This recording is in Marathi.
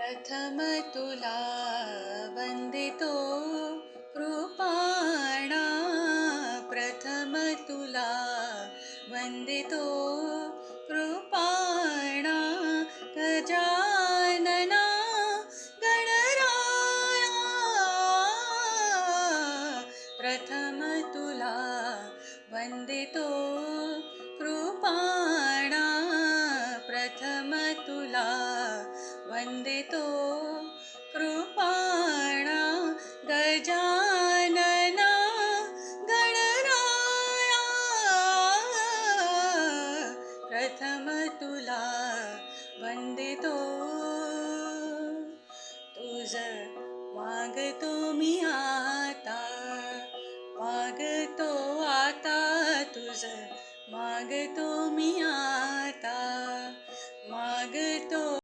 प्रथम तुला वंदितो कृपाणा, प्रथम तुला वंदितो कृपाणा, गजानना गणराया, प्रथम तुला वंदितो कृपाणा, प्रथम तुला वंदितो कृपाणा, गजानना गणराया, प्रथम तुला वंदितो. तुझ मागतो मी आता, मागतो आता, तुझ मागतो मी आता,